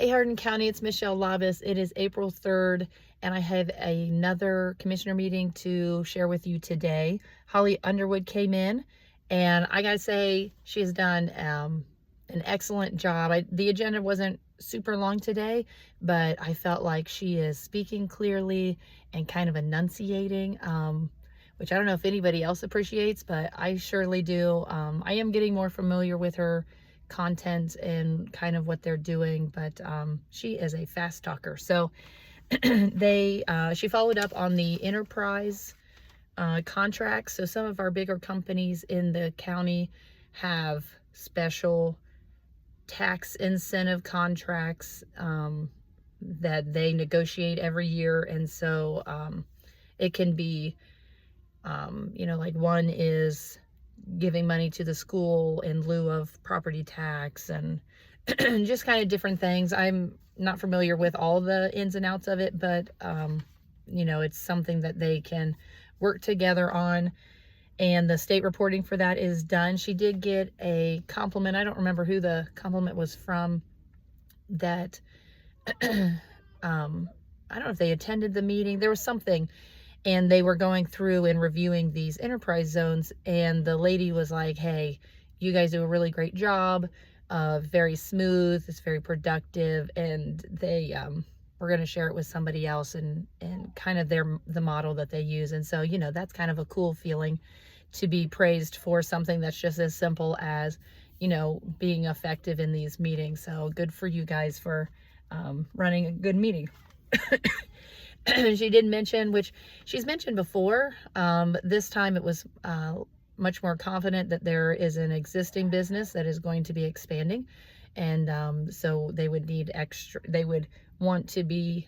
Hey, Hardin County, it's Michelle Labus. It is April 3rd, and I have another commissioner meeting to share with you today. Holly Underwood came in, and I gotta say, she has done an excellent job. The agenda wasn't super long today, but I felt like she is speaking clearly and kind of enunciating, which I don't know if anybody else appreciates, but I surely do. I am getting more familiar with her content and kind of what they're doing, but she is a fast talker. So she followed up on the enterprise contracts. So some of our bigger companies in the county have special tax incentive contracts that they negotiate every year, and so it can be like one is giving money to the school in lieu of property tax and just kind of different things. I'm not familiar with all the ins and outs of it, but it's something that they can work together on, and the state reporting for that is done. She did get a compliment. I don't remember who the compliment was from, that I don't know if they attended the meeting. There was something, and they were going through and reviewing these enterprise zones, and the lady was like, hey, you guys do a really great job, very smooth, it's very productive, and they were going to share it with somebody else, and kind of the model that they use. And so that's kind of a cool feeling to be praised for something that's just as simple as being effective in these meetings. So good for you guys for running a good meeting. She did mention, which she's mentioned before, this time it was much more confident that there is an existing business that is going to be expanding, and so they would want to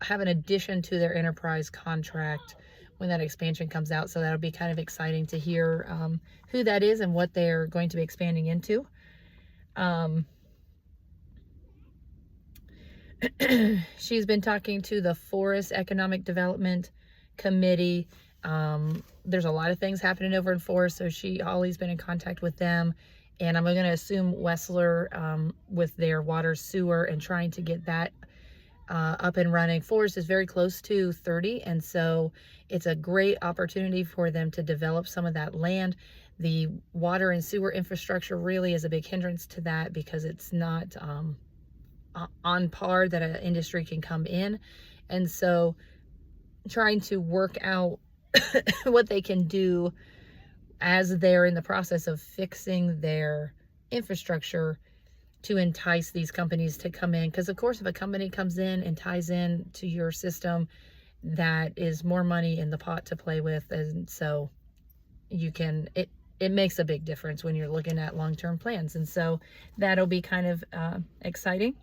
have an addition to their enterprise contract when that expansion comes out. So that'll be kind of exciting to hear who that is and what they're going to be expanding into. She's been talking to the Forest Economic Development Committee. There's a lot of things happening over in Forest, so Holly's been in contact with them, and I'm going to assume Wessler with their water sewer and trying to get that up and running. Forest is very close to 30, and so it's a great opportunity for them to develop some of that land. The water and sewer infrastructure really is a big hindrance to that, because it's not on par that an industry can come in. And so trying to work out what they can do as they're in the process of fixing their infrastructure to entice these companies to come in. Because of course, if a company comes in and ties in to your system, that is more money in the pot to play with. And so it makes a big difference when you're looking at long-term plans. And so that'll be kind of exciting.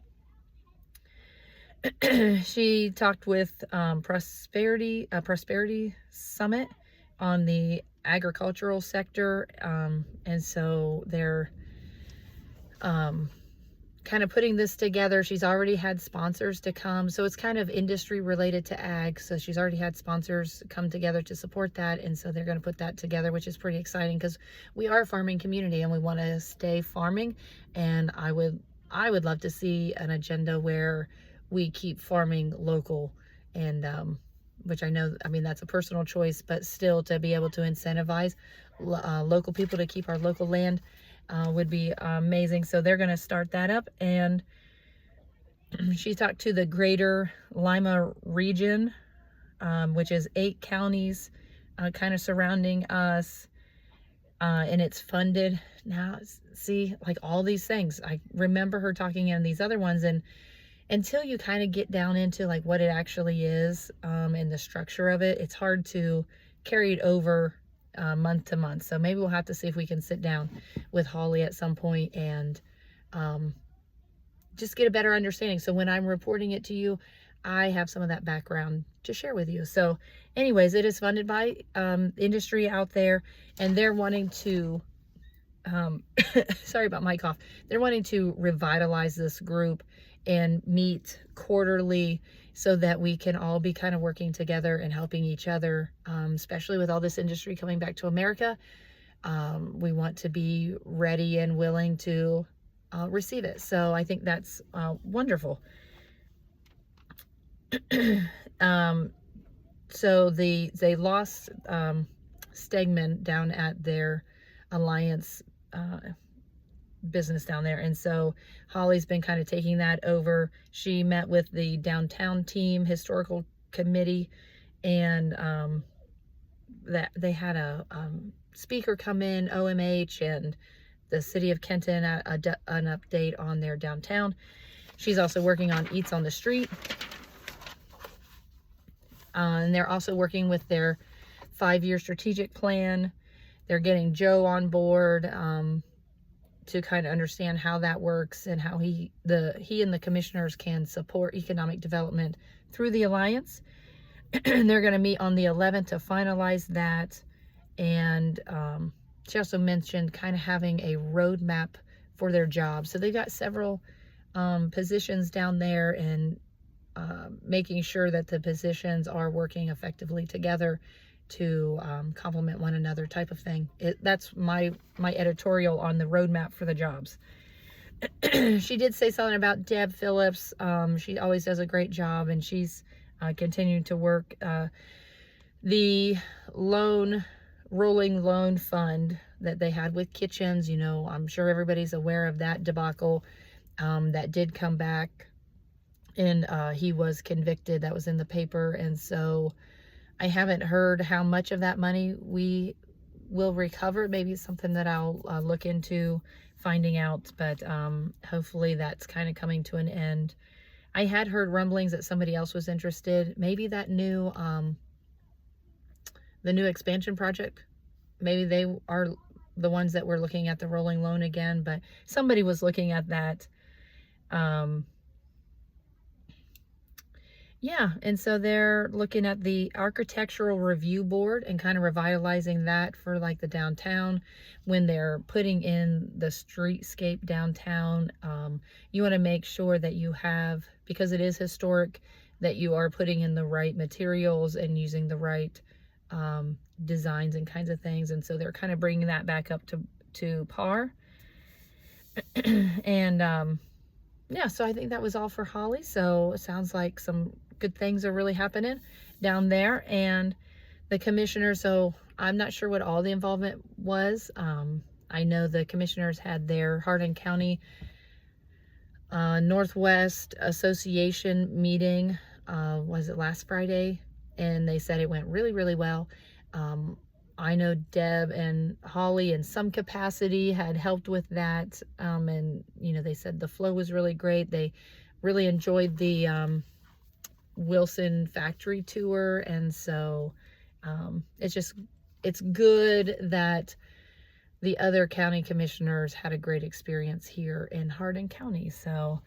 She talked with Prosperity Summit on the agricultural sector, and so they're kind of putting this together. She's already had sponsors to come, so it's kind of industry related to ag, so she's already had sponsors come together to support that, and so they're going to put that together, which is pretty exciting, because we are a farming community and we want to stay farming. And I would love to see an agenda where we keep farming local, and which I know, that's a personal choice, but still to be able to incentivize local people to keep our local land would be amazing. So they're going to start that up. And she talked to the Greater Lima region, which is 8 counties kind of surrounding us, and it's funded. Now, see, like all these things, I remember her talking in these other ones, and until you kind of get down into like what it actually is and the structure of it, it's hard to carry it over month to month. So maybe we'll have to see if we can sit down with Holly at some point and just get a better understanding. So when I'm reporting it to you, I have some of that background to share with you. So anyways, it is funded by industry out there, and they're wanting to sorry about my cough. They're wanting to revitalize this group and meet quarterly so that we can all be kind of working together and helping each other, especially with all this industry coming back to America. We want to be ready and willing to receive it. So I think that's wonderful. So they lost Stegman down at their Alliance business down there, and so Holly's been kind of taking that over. She met with the downtown team historical committee, and that they had a speaker come in, OMH and the city of Kenton, an update on their downtown. She's also working on Eats on the Street, and they're also working with their 5-year strategic plan. They're getting Joe on board to kind of understand how that works and how he and the commissioners can support economic development through the Alliance. They're going to meet on the 11th to finalize that. And she also mentioned kind of having a roadmap for their jobs. So they've got several positions down there, and making sure that the positions are working effectively together to complement one another, type of thing. That's my editorial on the roadmap for the jobs. She did say something about Deb Phillips. She always does a great job, and she's continuing to work the rolling loan fund that they had with kitchens. You know, I'm sure everybody's aware of that debacle. That did come back, and he was convicted. That was in the paper, and so I haven't heard how much of that money we will recover. Maybe it's something that I'll look into finding out, but hopefully that's kind of coming to an end. I had heard rumblings that somebody else was interested. Maybe that new, the new expansion project, maybe they are the ones that were looking at the rolling loan again, but somebody was looking at that. Yeah, and so they're looking at the architectural review board and kind of revitalizing that for like the downtown when they're putting in the streetscape downtown. You want to make sure that you have, because it is historic, that you are putting in the right materials and using the right designs and kinds of things. And so they're kind of bringing that back up to par. And yeah, so I think that was all for Holly. So it sounds like some good things are really happening down there. And the commissioner, so I'm not sure what all the involvement was. I know the commissioners had their Hardin County Northwest Association meeting, was it last Friday? And they said it went really, really well. I know Deb and Holly in some capacity had helped with that. And, you know, they said the flow was really great. They really enjoyed the Wilson factory tour. And so it's good that the other county commissioners had a great experience here in Hardin County. So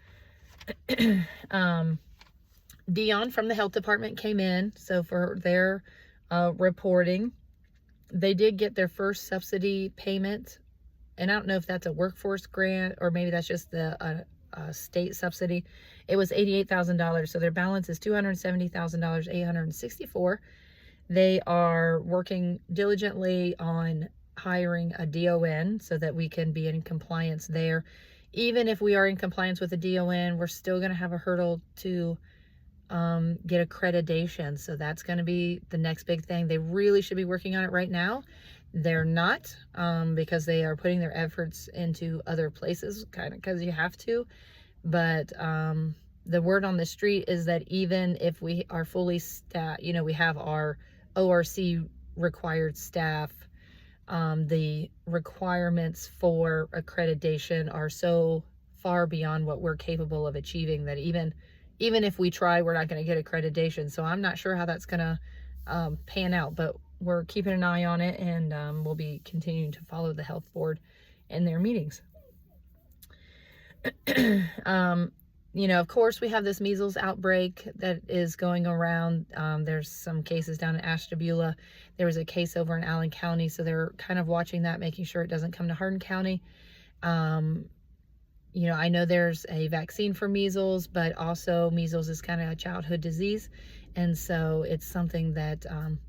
Dion from the health department came in. So for their reporting, they did get their first subsidy payment, and I don't know if that's a workforce grant or maybe that's just the state subsidy. It was $88,000, so their balance is $270,864. They are working diligently on hiring a DON so that we can be in compliance there. Even if we are in compliance with the DON, we're still going to have a hurdle to get accreditation. So that's going to be the next big thing. They really should be working on it right now. They're not, because they are putting their efforts into other places, kind of because you have to. But the word on the street is that even if we are fully staffed, you know, we have our ORC required staff, the requirements for accreditation are so far beyond what we're capable of achieving that even if we try, we're not going to get accreditation. So I'm not sure how that's going to pan out, but we're keeping an eye on it, and we'll be continuing to follow the health board in their meetings. You know, of course, we have this measles outbreak that is going around. There's some cases down in Ashtabula. There was a case over in Allen County, so they're kind of watching that, making sure it doesn't come to Hardin County. You know, I know there's a vaccine for measles, but also measles is kind of a childhood disease. And so it's something that,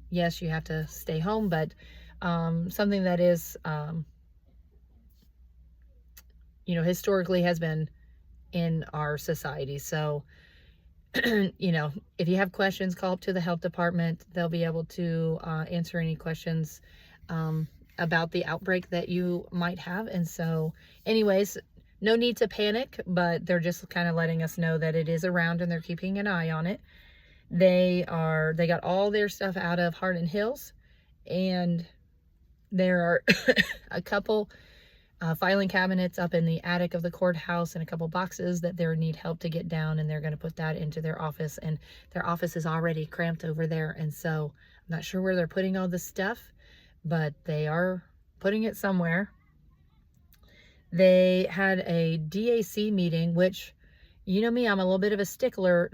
yes, you have to stay home, but something that is historically has been in our society. So, if you have questions, call up to the health department. They'll be able to answer any questions about the outbreak that you might have. And so, anyways, no need to panic, but they're just kind of letting us know that it is around and they're keeping an eye on it. They got all their stuff out of Hardin Hills, and there are a couple filing cabinets up in the attic of the courthouse and a couple boxes that they need help to get down, and they're going to put that into their office, and their office is already cramped over there. And so I'm not sure where they're putting all this stuff, but they are putting it somewhere. They had a DAC meeting, which, you know me, I'm a little bit of a stickler.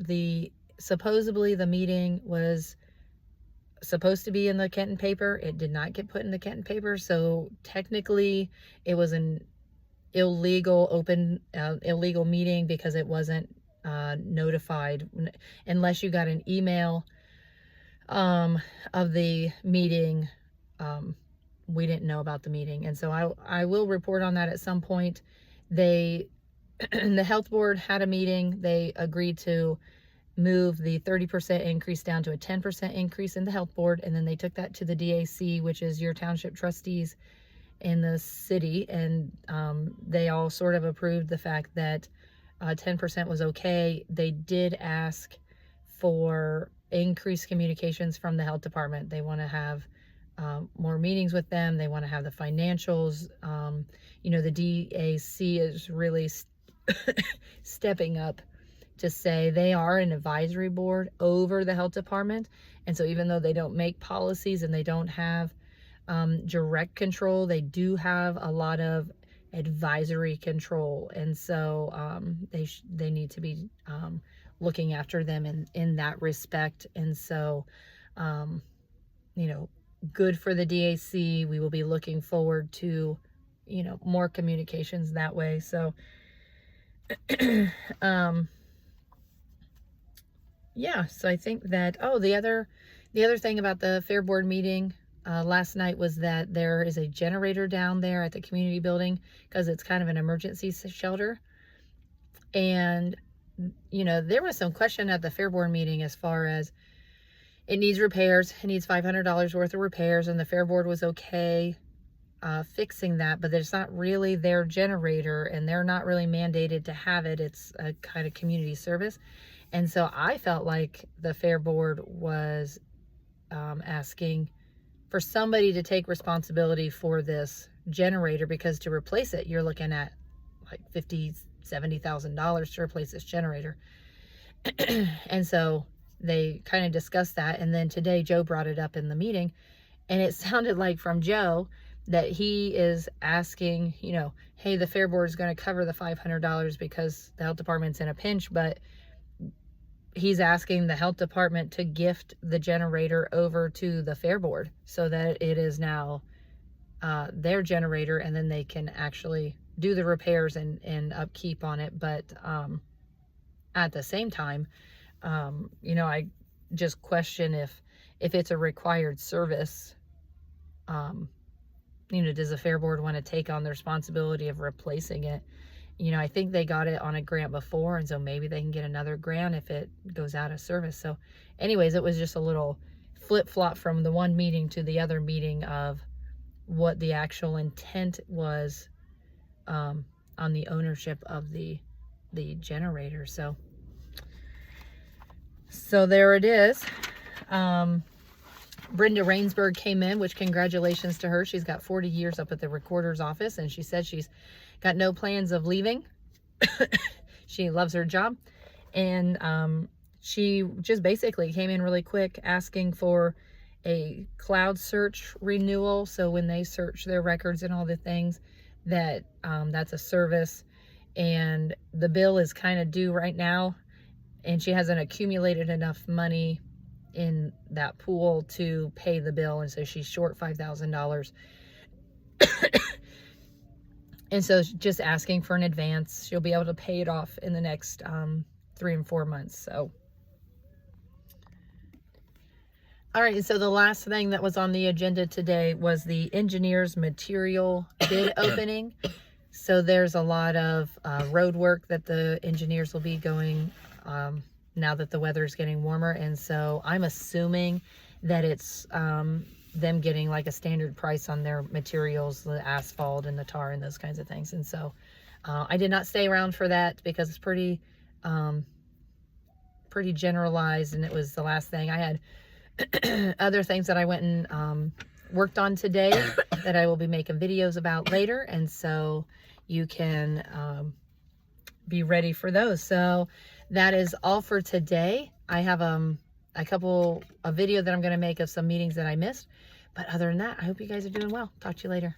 Supposedly the meeting was supposed to be in the Kenton paper. It did not get put in the Kenton paper, so technically it was an illegal meeting because it wasn't notified, unless you got an email of the meeting. We didn't know about the meeting, and so I will report on that at some point. The health board had a meeting. They agreed to move the 30% increase down to a 10% increase in the health board, and then they took that to the DAC, which is your township trustees in the city, and they all sort of approved the fact that 10% was okay. They did ask for increased communications from the health department. They want to have more meetings with them. They want to have the financials. The DAC is really stepping up to say they are an advisory board over the health department. And so even though they don't make policies and they don't have direct control, they do have a lot of advisory control. And so they need to be looking after them in that respect. And so, good for the DAC. We will be looking forward to, more communications that way. So, yeah, so I think that, the other thing about the Fair Board meeting last night was that there is a generator down there at the community building because it's kind of an emergency shelter. And, there was some question at the Fair Board meeting as far as it needs repairs. It needs $500 worth of repairs, and the Fair Board was okay fixing that, but it's not really their generator, and they're not really mandated to have it. It's a kind of community service. And so I felt like the Fair Board was asking for somebody to take responsibility for this generator, because to replace it, you're looking at like $50,000, $70,000 to replace this generator. And so they kind of discussed that. And then today Joe brought it up in the meeting, and it sounded like from Joe that he is asking, hey, the Fair Board is going to cover the $500 because the health department's in a pinch, but he's asking the health department to gift the generator over to the Fair Board so that it is now their generator, and then they can actually do the repairs and upkeep on it. But at the same time, I just question if it's a required service. Does the Fair Board want to take on the responsibility of replacing it? I think they got it on a grant before, and so maybe they can get another grant if it goes out of service. So anyways, it was just a little flip-flop from the one meeting to the other meeting of what the actual intent was on the ownership of the generator. So there it is. Brenda Rainsberg came in, which congratulations to her. She's got 40 years up at the recorder's office, and she said she's got no plans of leaving. She loves her job. And she just basically came in really quick asking for a cloud search renewal. So when they search their records and all the things, that's a service. And the bill is kind of due right now, and she hasn't accumulated enough money in that pool to pay the bill, and so she's short $5,000. And so just asking for an advance. She'll be able to pay it off in the next 3 and 4 months. So all right, so the last thing that was on the agenda today was the engineer's material bid opening. So there's a lot of road work that the engineers will be going now that the weather is getting warmer. And so I'm assuming that it's them getting like a standard price on their materials, the asphalt and the tar and those kinds of things. And so I did not stay around for that because it's pretty generalized, and it was the last thing. I had other things that I went and worked on today that I will be making videos about later, and so you can be ready for those. So that is all for today. I have a video that I'm going to make of some meetings that I missed, but other than that, I hope you guys are doing well. Talk to you later.